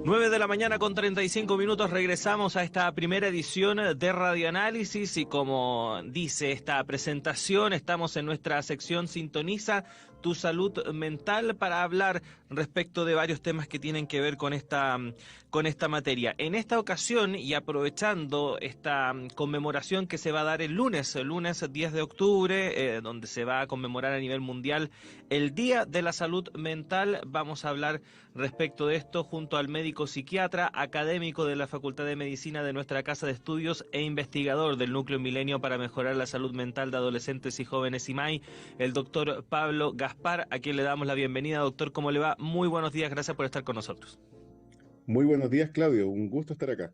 9 de la mañana con 35 minutos, regresamos a esta primera edición de Radioanálisis y como dice esta presentación, estamos en nuestra sección Sintoniza tu salud mental para hablar respecto de varios temas que tienen que ver con esta materia. En esta ocasión y aprovechando esta conmemoración que se va a dar el lunes 10 de octubre, donde se va a conmemorar a nivel mundial el Día de la Salud Mental, vamos a hablar respecto de esto junto al médico psiquiatra, académico de la Facultad de Medicina de nuestra Casa de Estudios e investigador del Núcleo Milenio para mejorar la salud mental de adolescentes y jóvenes IMAI, el doctor Pablo Gaspar, a quien le damos la bienvenida. Doctor, ¿cómo le va? Muy buenos días, gracias por estar con nosotros. Muy buenos días, Claudio. Un gusto estar acá.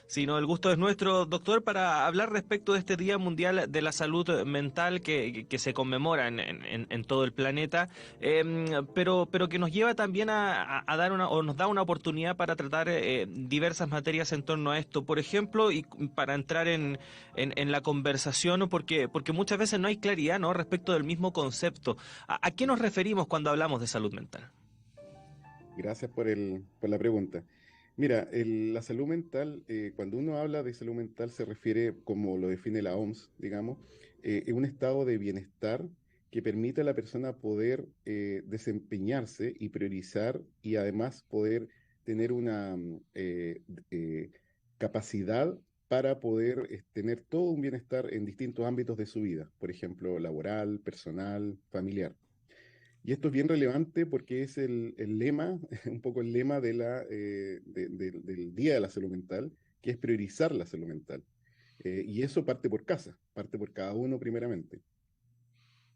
Sí, no, el gusto es nuestro, doctor, para hablar respecto de este Día Mundial de la Salud Mental que se conmemora en todo el planeta, pero que nos lleva también a dar una, o nos da una oportunidad para tratar diversas materias en torno a esto. Por ejemplo, y para entrar en la conversación, porque muchas veces no hay claridad, ¿no?, respecto del mismo concepto. ¿A qué nos referimos cuando hablamos de salud mental? Gracias por la pregunta. Mira, la salud mental, cuando uno habla de salud mental, se refiere, como lo define la OMS, digamos, es un estado de bienestar que permite a la persona poder desempeñarse y priorizar y además poder tener una capacidad para poder tener todo un bienestar en distintos ámbitos de su vida, por ejemplo, laboral, personal, familiar. Y esto es bien relevante porque es el lema, un poco el lema del Día de la Salud Mental, que es priorizar la salud mental. Y eso parte por casa, parte por cada uno primeramente.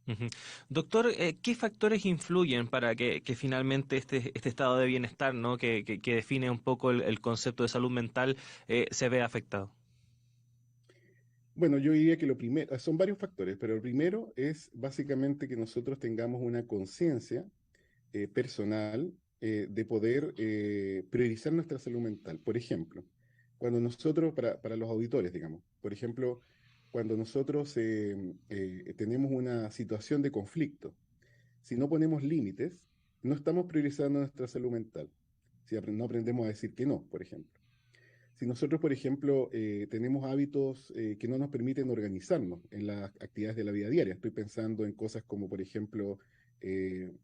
Ujú. Doctor, ¿qué factores influyen para que finalmente este estado de bienestar, ¿no?, que define un poco el concepto de salud mental, se vea afectado? Bueno, yo diría que lo primero, son varios factores, pero el primero es básicamente que nosotros tengamos una conciencia personal de poder priorizar nuestra salud mental. Por ejemplo, cuando nosotros, para los auditores, digamos, por ejemplo, cuando nosotros tenemos una situación de conflicto, si no ponemos límites, no estamos priorizando nuestra salud mental. Si no aprendemos a decir que no, por ejemplo. Si nosotros, por ejemplo, tenemos hábitos que no nos permiten organizarnos en las actividades de la vida diaria, estoy pensando en cosas como, por ejemplo,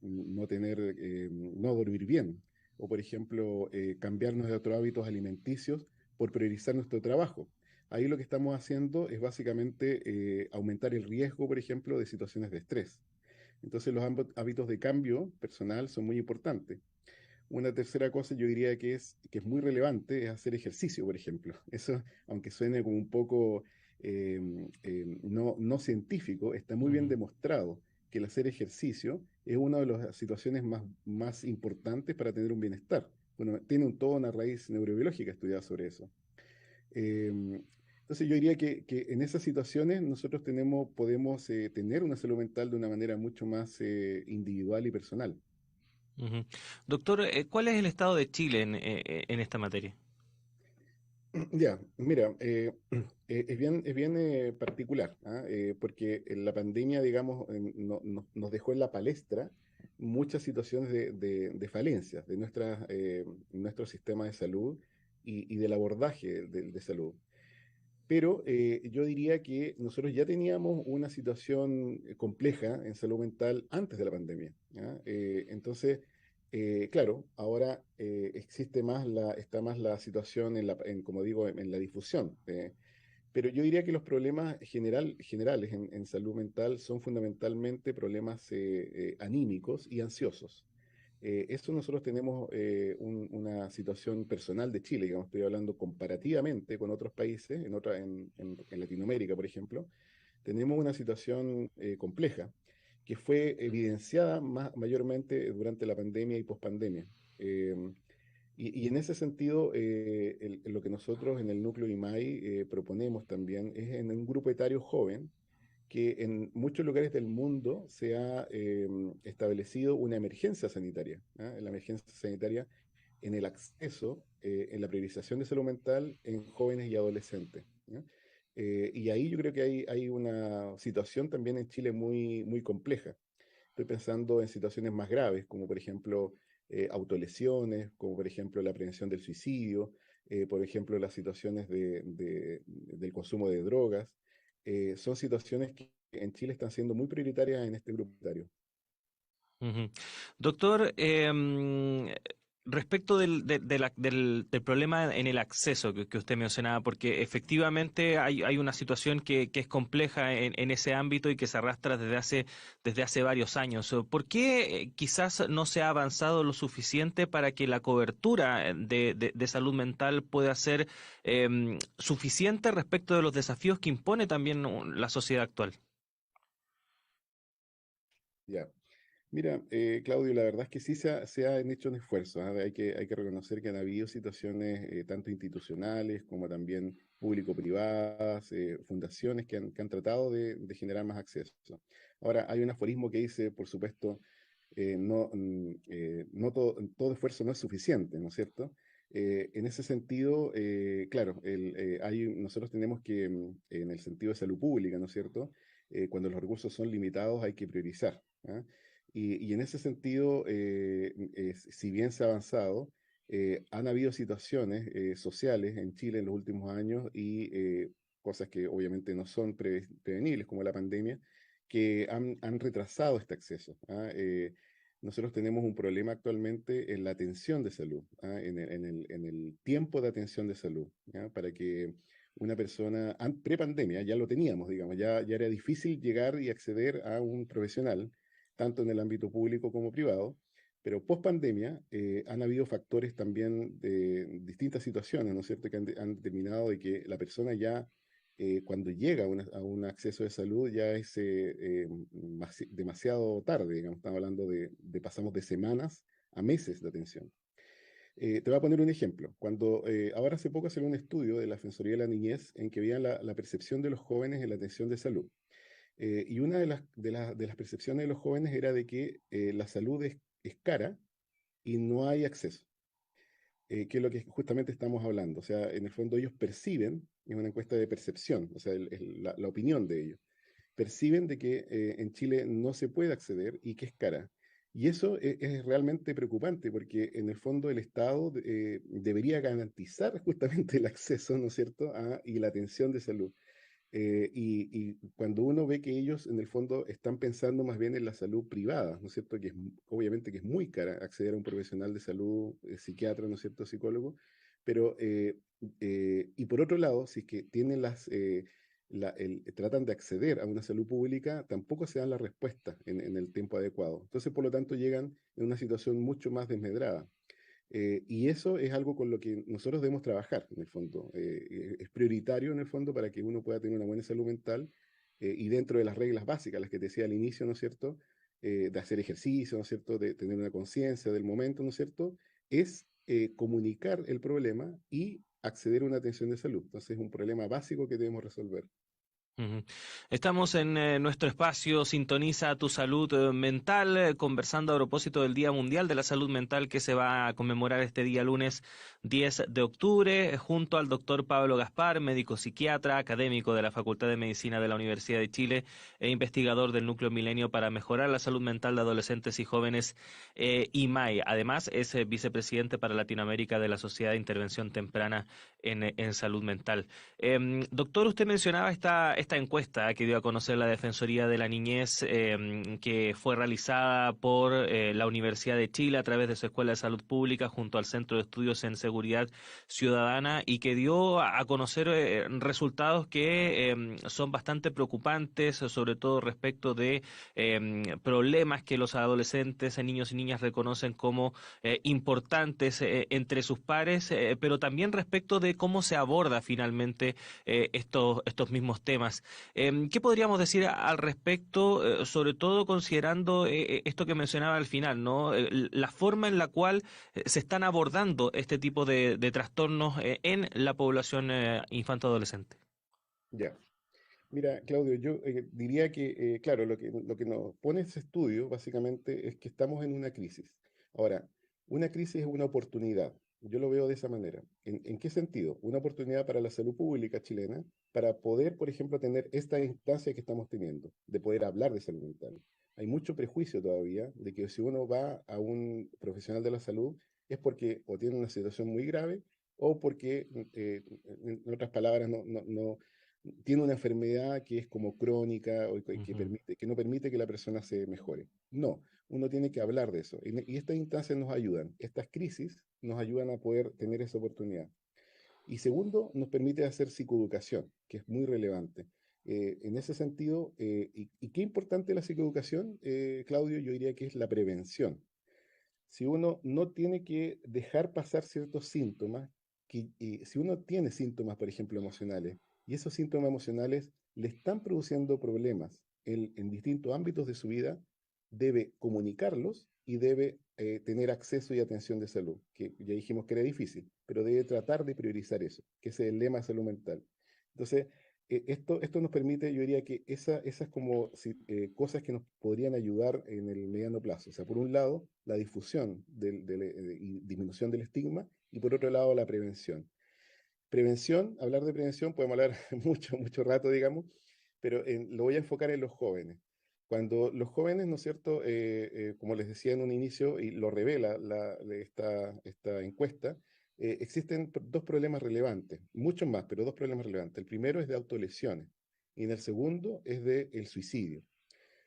no dormir bien, o por ejemplo, cambiarnos de otros hábitos alimenticios por priorizar nuestro trabajo. Ahí lo que estamos haciendo es básicamente aumentar el riesgo, por ejemplo, de situaciones de estrés. Entonces, los hábitos de cambio personal son muy importantes. Una tercera cosa yo diría que es muy relevante es hacer ejercicio, por ejemplo. Eso, aunque suene como un poco no científico, está muy bien Ujú. demostrado que el hacer ejercicio es una de las situaciones más importantes para tener un bienestar. Bueno, tiene toda una raíz neurobiológica estudiada sobre eso. Entonces yo diría que en esas situaciones nosotros podemos tener una salud mental de una manera mucho más individual y personal. Ujú. Doctor, ¿cuál es el estado de Chile en esta materia? Ya, mira, es bien particular, ¿ah? Porque en la pandemia, digamos, nos dejó en la palestra muchas situaciones de falencias de nuestro sistema de salud y del abordaje de salud. Pero yo diría que nosotros ya teníamos una situación compleja en salud mental antes de la pandemia, ¿ya? Entonces, claro, ahora está más la situación como digo, en la difusión. Pero yo diría que los problemas generales en salud mental son fundamentalmente problemas anímicos y ansiosos. Eso nosotros tenemos una situación personal de Chile, digamos, estoy hablando comparativamente con otros países, en Latinoamérica, por ejemplo, tenemos una situación compleja que fue evidenciada mayormente durante la pandemia y pospandemia. Y en ese sentido, lo que nosotros en el núcleo IMAI proponemos también es en un grupo etario joven que en muchos lugares del mundo se ha establecido una emergencia sanitaria, ¿ah? La emergencia sanitaria en el acceso, en la priorización de salud mental en jóvenes y adolescentes, ¿ya? Y ahí yo creo que hay una situación también en Chile muy compleja. Estoy pensando en situaciones más graves, como por ejemplo autolesiones, como por ejemplo la prevención del suicidio, por ejemplo las situaciones del consumo de drogas. Son situaciones que en Chile están siendo muy prioritarias en este grupo etario. Ujú. Doctor, respecto del problema en el acceso que usted mencionaba, porque efectivamente hay una situación que es compleja en ese ámbito y que se arrastra desde hace varios años. ¿Por qué quizás no se ha avanzado lo suficiente para que la cobertura de salud mental pueda ser suficiente respecto de los desafíos que impone también la sociedad actual? Ya. Mira, Claudio, la verdad es que sí se han hecho un esfuerzo, ¿ah? Hay que reconocer que han habido situaciones tanto institucionales como también público-privadas, fundaciones que han tratado de generar más acceso. Ahora, hay un aforismo que dice, por supuesto, no todo esfuerzo no es suficiente, ¿no es cierto? En ese sentido, claro, nosotros tenemos que, en el sentido de salud pública, ¿no es cierto? Cuando los recursos son limitados hay que priorizar. ¿Ah? Y en ese sentido, si bien se ha avanzado, han habido situaciones sociales en Chile en los últimos años y cosas que obviamente no son prevenibles, como la pandemia, que han retrasado este acceso. ¿Ah? Nosotros tenemos un problema actualmente en la atención de salud, ¿ah? En el tiempo de atención de salud, ¿ya? Para que una persona, pre-pandemia, ya lo teníamos, digamos, ya era difícil llegar y acceder a un profesional tanto en el ámbito público como privado, pero post pandemia han habido factores también de distintas situaciones, ¿no es cierto?, que han determinado de que la persona ya, cuando llega a un acceso de salud, ya es demasiado tarde, digamos, estamos hablando pasamos de semanas a meses de atención. Te voy a poner un ejemplo. Ahora hace poco salió un estudio de la Defensoría de la Niñez en que veían la percepción de los jóvenes en la atención de salud. Y una de las percepciones de los jóvenes era de que la salud es cara y no hay acceso, que es lo que justamente estamos hablando. O sea, en el fondo ellos perciben, es una encuesta de percepción, o sea, la opinión de ellos, perciben de que en Chile no se puede acceder y que es cara. Y eso es realmente preocupante porque en el fondo el Estado debería garantizar justamente el acceso, ¿no es cierto?, y la atención de salud. Y cuando uno ve que ellos en el fondo están pensando más bien en la salud privada, ¿no es cierto? Que obviamente que es muy cara acceder a un profesional de salud, psiquiatra, ¿no es cierto? Psicólogo, pero, y por otro lado, si es que tienen tratan de acceder a una salud pública, tampoco se dan la respuesta en el tiempo adecuado. Entonces, por lo tanto, llegan en una situación mucho más desmedrada. Y eso es algo con lo que nosotros debemos trabajar, en el fondo. Es prioritario, en el fondo, para que uno pueda tener una buena salud mental y dentro de las reglas básicas, las que te decía al inicio, ¿no es cierto? De hacer ejercicio, ¿no es cierto? De tener una conciencia del momento, ¿no es cierto? Es comunicar el problema y acceder a una atención de salud. Entonces, es un problema básico que debemos resolver. Ujú. Estamos en nuestro espacio Sintoniza tu salud mental, conversando a propósito del Día Mundial de la Salud Mental que se va a conmemorar este día lunes 10 de octubre, junto al doctor Pablo Gaspar, médico psiquiatra, académico de la Facultad de Medicina de la Universidad de Chile e investigador del Núcleo Milenio para mejorar la salud mental de adolescentes y jóvenes, IMAI. Además, es vicepresidente para Latinoamérica de la Sociedad de Intervención Temprana en Salud Mental. Doctor, usted mencionaba esta encuesta que dio a conocer la Defensoría de la Niñez, que fue realizada por la Universidad de Chile a través de su Escuela de Salud Pública junto al Centro de Estudios en Seguridad Ciudadana y que dio a conocer resultados que son bastante preocupantes, sobre todo respecto de problemas que los adolescentes, niños y niñas reconocen como importantes entre sus pares, pero también respecto de cómo se aborda finalmente estos mismos temas. ¿Qué podríamos decir al respecto, sobre todo considerando esto que mencionaba al final, ¿no? La forma en la cual se están abordando este tipo de trastornos en la población infanto-adolescente? Ya. Mira, Claudio, yo diría que, claro, lo que nos pone ese estudio básicamente es que estamos en una crisis. Ahora, una crisis es una oportunidad. Yo lo veo de esa manera. En qué sentido? Una oportunidad para la salud pública chilena para poder, por ejemplo, tener esta instancia que estamos teniendo, de poder hablar de salud mental. Hay mucho prejuicio todavía de que si uno va a un profesional de la salud es porque o tiene una situación muy grave o porque, en otras palabras, no tiene una enfermedad que es como crónica o Ujú. que no permite que la persona se mejore. No, uno tiene que hablar de eso. Y estas instancias nos ayudan, estas crisis nos ayudan a poder tener esa oportunidad. Y segundo, nos permite hacer psicoeducación, que es muy relevante. En ese sentido, y qué importante la psicoeducación, Claudio, yo diría que es la prevención. Si uno no tiene que dejar pasar ciertos síntomas, si uno tiene síntomas, por ejemplo, emocionales, y esos síntomas emocionales le están produciendo problemas en distintos ámbitos de su vida, debe comunicarlos y debe tener acceso y atención de salud, que ya dijimos que era difícil, pero debe tratar de priorizar eso, que ese es el lema de salud mental. Entonces, esto nos permite, yo diría que esas como cosas que nos podrían ayudar en el mediano plazo. O sea, por un lado, la difusión y disminución del estigma, y por otro lado, la prevención. Prevención, hablar de prevención, podemos hablar mucho rato, digamos, pero lo voy a enfocar en los jóvenes. Cuando los jóvenes, ¿no es cierto?, como les decía en un inicio, y lo revela esta encuesta, existen dos problemas relevantes, muchos más, pero dos problemas relevantes. El primero es de autolesiones y en el segundo es de el suicidio.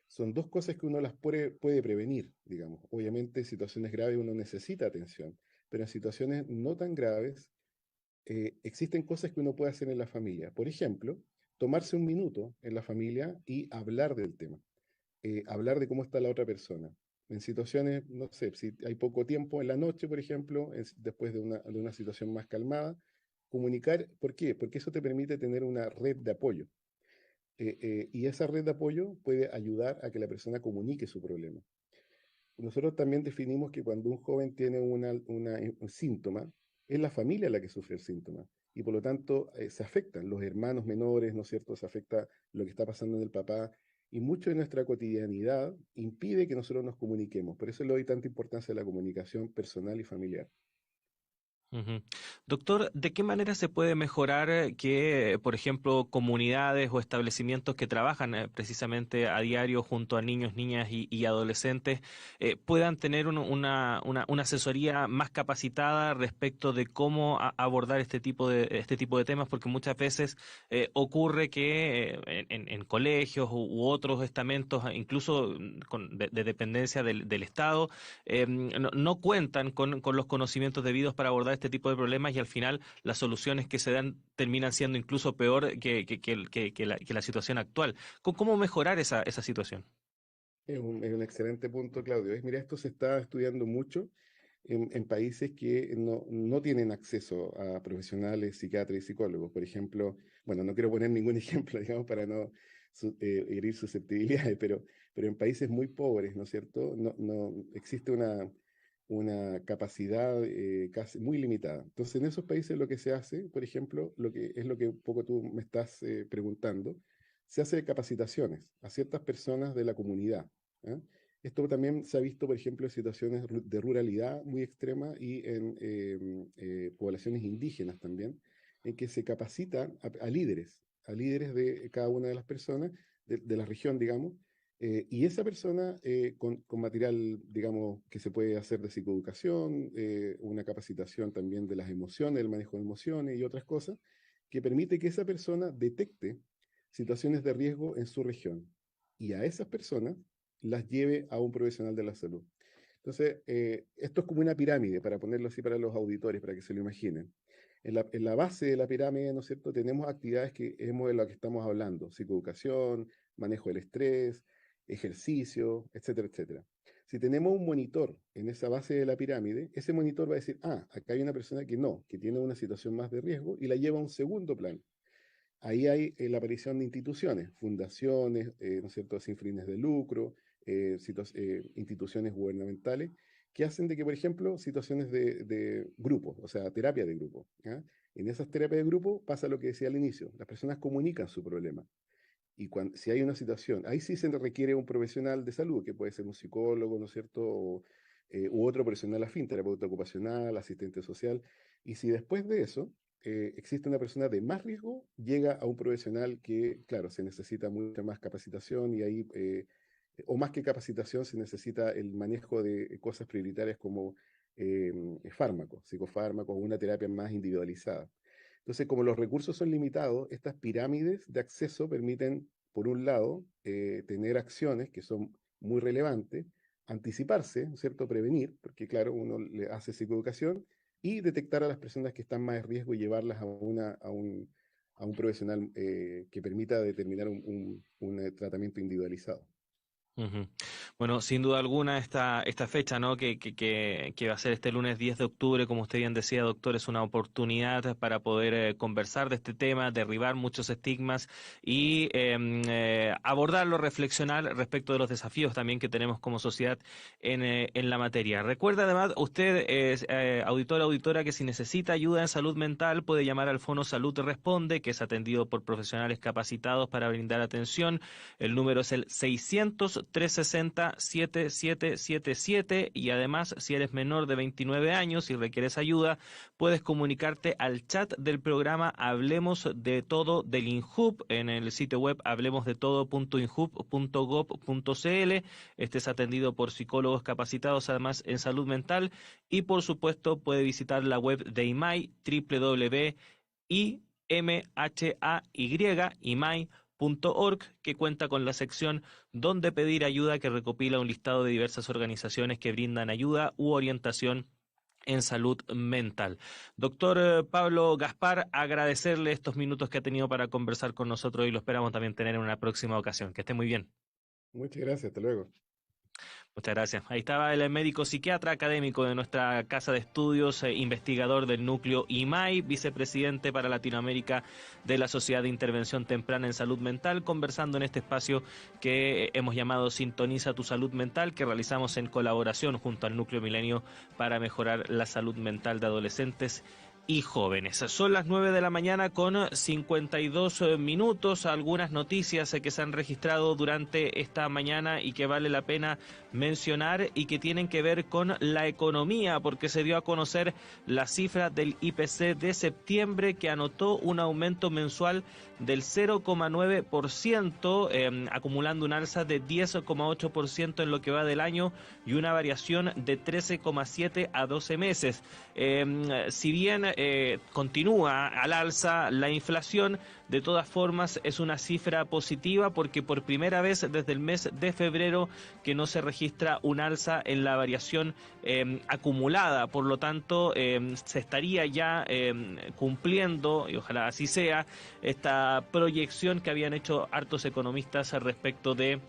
Son dos cosas que uno las puede prevenir, digamos. Obviamente en situaciones graves uno necesita atención, pero en situaciones no tan graves existen cosas que uno puede hacer en la familia. Por ejemplo, tomarse un minuto en la familia y hablar del tema, hablar de cómo está la otra persona. En situaciones, no sé, si hay poco tiempo en la noche, por ejemplo, después de una situación más calmada, comunicar, ¿por qué? Porque eso te permite tener una red de apoyo. Y esa red de apoyo puede ayudar a que la persona comunique su problema. Nosotros también definimos que cuando un joven tiene un síntoma, es la familia la que sufre el síntoma. Y por lo tanto, se afectan los hermanos menores, ¿no es cierto? Se afecta lo que está pasando en el papá. Y mucho de nuestra cotidianidad impide que nosotros nos comuniquemos. Por eso le doy tanta importancia a la comunicación personal y familiar. Ujú. Doctor, ¿de qué manera se puede mejorar que, por ejemplo, comunidades o establecimientos que trabajan precisamente a diario junto a niños, niñas y adolescentes puedan tener una asesoría más capacitada respecto de cómo abordar este tipo de temas? Porque muchas veces ocurre que en colegios u otros estamentos, incluso de dependencia del Estado, no cuentan con los conocimientos debidos para abordar este tipo de problemas y al final las soluciones que se dan terminan siendo incluso peor que la situación actual. ¿Cómo mejorar esa situación? Es un excelente punto, Claudio. Mira, esto se está estudiando mucho en países que no tienen acceso a profesionales, psiquiatras y psicólogos. Por ejemplo, bueno, no quiero poner ningún ejemplo, digamos, para no herir susceptibilidades, pero en países muy pobres, ¿no es cierto? No existe una capacidad casi muy limitada. Entonces, en esos países lo que se hace, por ejemplo, lo que es lo que un poco tú me estás preguntando, se hace capacitaciones a ciertas personas de la comunidad. ¿Ah? Esto también se ha visto, por ejemplo, en situaciones de ruralidad muy extrema y en poblaciones indígenas también, en que se capacita a líderes de cada una de las personas de la región, digamos, y esa persona con material, digamos, que se puede hacer de psicoeducación, una capacitación también de las emociones, el manejo de emociones y otras cosas, que permite que esa persona detecte situaciones de riesgo en su región y a esas personas las lleve a un profesional de la salud. Entonces, esto es como una pirámide, para ponerlo así para los auditores, para que se lo imaginen. En la base de la pirámide, ¿no es cierto?, tenemos actividades que es de las que estamos hablando, psicoeducación, manejo del estrés, ejercicio, etcétera, etcétera. Si tenemos un monitor en esa base de la pirámide, ese monitor va a decir, acá hay una persona que tiene una situación más de riesgo y la lleva a un segundo plano. Ahí hay la aparición de instituciones, fundaciones, ¿no es cierto?, sin fines de lucro, instituciones gubernamentales, que hacen de que, por ejemplo, situaciones de grupo, o sea, terapia de grupo, ¿ya? En esas terapias de grupo pasa lo que decía al inicio, las personas comunican su problema. Y si hay una situación, ahí sí se requiere un profesional de salud, que puede ser un psicólogo, ¿no es cierto?, u otro profesional afín, terapeuta ocupacional, asistente social. Y si después de eso existe una persona de más riesgo, llega a un profesional que, claro, se necesita mucha más capacitación y ahí o más que capacitación, se necesita el manejo de cosas prioritarias como fármacos, psicofármacos, una terapia más individualizada. Entonces, como los recursos son limitados, estas pirámides de acceso permiten, por un lado, tener acciones que son muy relevantes, anticiparse, ¿no es cierto?, prevenir, porque claro, uno le hace psicoeducación, y detectar a las personas que están más en riesgo y llevarlas a un profesional que permita determinar un tratamiento individualizado. Ujú. Bueno, sin duda alguna esta fecha, ¿no? Que va a ser este lunes 10 de octubre, como usted bien decía, doctor, es una oportunidad para poder conversar de este tema, derribar muchos estigmas y abordarlo, reflexionar respecto de los desafíos también que tenemos como sociedad en la materia. Recuerda además, usted es auditor, auditora, que si necesita ayuda en salud mental puede llamar al Fono Salud Responde, que es atendido por profesionales capacitados para brindar atención. El número es el 600-360-7777 y además, si eres menor de 29 años y requieres ayuda, puedes comunicarte al chat del programa Hablemos de Todo del INJUB en el sitio web hablemosdetodo.injub.gov.cl. Este es atendido por psicólogos capacitados además en salud mental y por supuesto puede visitar la web de IMAI, www.imhay.org, que cuenta con la sección Donde pedir ayuda, que recopila un listado de diversas organizaciones que brindan ayuda u orientación en salud mental. Doctor Pablo Gaspar, agradecerle estos minutos que ha tenido para conversar con nosotros y lo esperamos también tener en una próxima ocasión. Que esté muy bien. Muchas gracias, hasta luego. Muchas gracias. Ahí estaba el médico psiquiatra académico de nuestra casa de estudios, investigador del núcleo IMAI, vicepresidente para Latinoamérica de la Sociedad de Intervención Temprana en Salud Mental, conversando en este espacio que hemos llamado Sintoniza tu Salud Mental, que realizamos en colaboración junto al Núcleo Milenio para mejorar la salud mental de adolescentes y jóvenes. Son las 9 de la mañana con 52 minutos. Algunas noticias que se han registrado durante esta mañana y que vale la pena mencionar y que tienen que ver con la economía, porque se dio a conocer la cifra del IPC de septiembre, que anotó un aumento mensual del 0,9%, acumulando un alza de 10,8% en lo que va del año y una variación de 13,7 a 12 meses. Si bien continúa al alza la inflación, de todas formas es una cifra positiva porque por primera vez desde el mes de febrero que no se registra un alza en la variación acumulada. Por lo tanto, se estaría ya cumpliendo, y ojalá así sea, esta proyección que habían hecho hartos economistas respecto de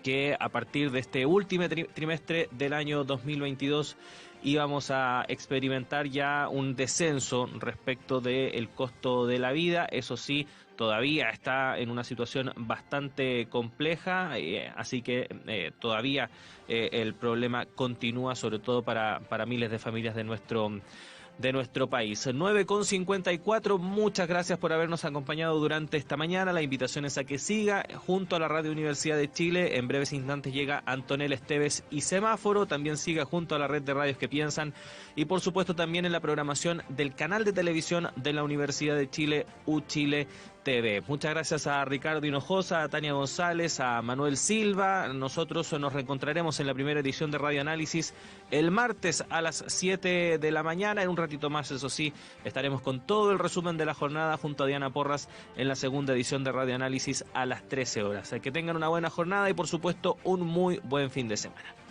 que a partir de este último trimestre del año 2022 íbamos a experimentar ya un descenso respecto del costo de la vida. Eso sí, todavía está en una situación bastante compleja, así que todavía el problema continúa, sobre todo para miles de familias de nuestro país. 9,54, muchas gracias por habernos acompañado durante esta mañana. La invitación es a que siga junto a la Radio Universidad de Chile. En breves instantes llega Antonella Esteves y Semáforo. También siga junto a la red de radios que piensan y por supuesto también en la programación del canal de televisión de la Universidad de Chile, UChile TV. Muchas gracias a Ricardo Hinojosa, a Tania González, a Manuel Silva. Nosotros nos reencontraremos en la primera edición de Radio Análisis el martes a las 7 de la mañana. En un ratito más, eso sí, estaremos con todo el resumen de la jornada junto a Diana Porras en la segunda edición de Radio Análisis a las 13 horas. Que tengan una buena jornada y por supuesto un muy buen fin de semana.